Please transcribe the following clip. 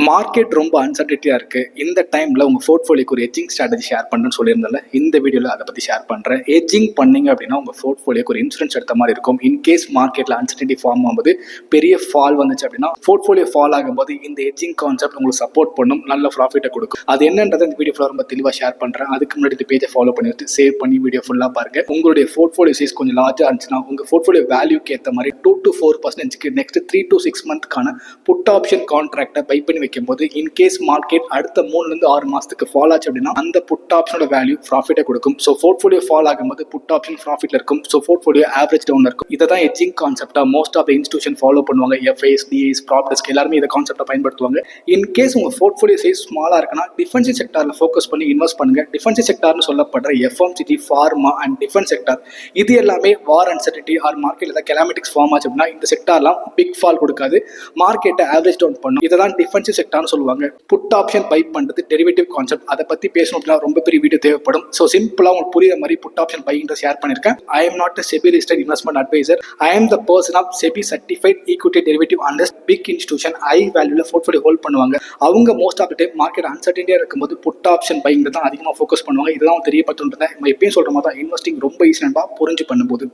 Market ரொம்ப அன்சர்டினிட்டியா இருக்கு. இந்த டைம்ல உங்க போர்ட்ஃபோலியோக்கு ஒரு ஹெட்ஜிங் ஸ்ட்ராட்டஜி ஷேர் பண்றேன்னு சொல்லியிருந்தேன்ல. இந்த வீடியோல அதை பத்தி ஷேர் பண்றேன். ஹெட்ஜிங் பண்ணீங்க அப்படின்னா உங்க போர்ட்ஃபோலியோக்கு ஒரு இன்சூரன்ஸ் எடுத்த மாதிரி இருக்கும். இன்கேஸ் மார்க்கெட்ல அன்சர்டினிட்டி ஃபார்ம் ஆகும்போது பெரிய ஃபால் வந்துச்சு அப்படின்னா போர்ட்ஃபோலியோ ஃபால் ஆகும்போது இந்த ஹெட்ஜிங் கான்செப்ட் உங்களுக்கு சப்போர்ட் பண்ணும், நல்ல ப்ராஃபிட்டை கொடுக்கும். அது என்னன்றதை இந்த வீடியோ ஃபுல்லாக ரொம்ப தெளிவாக ஷேர் பண்றேன். அதுக்கு முன்னாடி இந்த பேஜை ஃபாலோ பண்ணிட்டு சேவ் பண்ணி வீடியோ ஃபுல்லாக பாருங்க. உங்களுடைய போர்ட்ஃபோலியோ சைஸ் கொஞ்சம் லார்ஜா இருந்துச்சுன்னா உங்க போர்ட்ஃபோலியோ வேல்யூக்கு ஏற்ற மாதிரி 2 to 4% நெக்ஸ்ட் 3 to 6 மந்த்க்கான புட் ஆப்ஷன் கான்ட்ராக்டை பை பண்ணி வைக்கும்போது இன்கேஸ் மார்க்கெட் அடுத்த 3 to 6 மாசத்துக்கு ஃபால் ஆச்சு அப்படின்னா அந்த புட் ஆப்ஷனோட வேல்யூ ப்ராஃபிட்டை கொடுக்கும். ஸோ போர்ட்ஃபோலியோ ஃபால் ஆகும்போது புட் ஆப்ஷன் ப்ராஃபிட்ல இருக்கும். ஸோ போர்ட்ஃபோலியோ ஆவரேஜ் டவுன்ல இருக்கும். இதை தான் ஹெட்ஜிங் கான்செப்டா most of the institution follow பண்ணுவாங்க. எஃப்ஐஸ், டிஐஸ், ப்ராப் டெஸ்க் எல்லாருமே இதை கான்செப்டை பயன்படுத்துவாங்க. இன்கேஸ் உங்க போர்ட்ஃபோலியோ சைஸ் ஸ்மாலா இருக்குன்னா டிஃபென்சிவ் செக்டார்ல ஃபோக்கஸ் பண்ணி இன்வெஸ்ட் பண்ணுங்க. டிஃபென்சிவ் செக்டார்னு சொல்லப்படுற FMCG, pharma and defence sector இது எல்லாமே வார் அன்சர்டினிட்டி ஆர் மார்க்கெட்ல ஏதாவது கெலாமிட்டிக்ஸ் ஃபார்ம் ஆச்சு அப்படின்னா இந்த செக்டார்லாம் பிக் ஃபால் கொடுக்காது, மார்க்கெட்டை ஆவரேஜ் டவுன் பண்ணும். இதை தான் டிஃபென்சிவ் செக்டார்னு சொல்லுவாங்க. புட் ஆப்ஷன் பை பண்றது டெரிவேட்டிவ் கான்செப்ட். அதை பத்தி பேசணும் அப்படின்னா ரொம்ப பெரிய வீடியோ தேவைப்படும். ஸோ சிம்பிளா உங்களுக்கு புரியுற மாதிரி புட் ஆப்ஷன் பைன்ற ஷேர் பண்ணிருக்கேன். I am not a SEBI registered investment advisor. I am the person of SEBI certified equity derivative analyst. Big institution high வேல்யூல போர்ட்ஃபோலியோ ஹோல்ட் பண்ணுவாங்க. அவங்க most of the time market அன்சர்டினிட்டியா இருக்கும்போது put option பைங்கிறது தான் அதிகமாக focus பண்ணுவாங்க. இதுதான் தெரியப்பட்டுன்றதை எப்பயும் சொல்ற மாதிரி தான் இன்வெஸ்டிங் ரொம்ப ஈஸியாக புரிஞ்சு பண்ணும்போது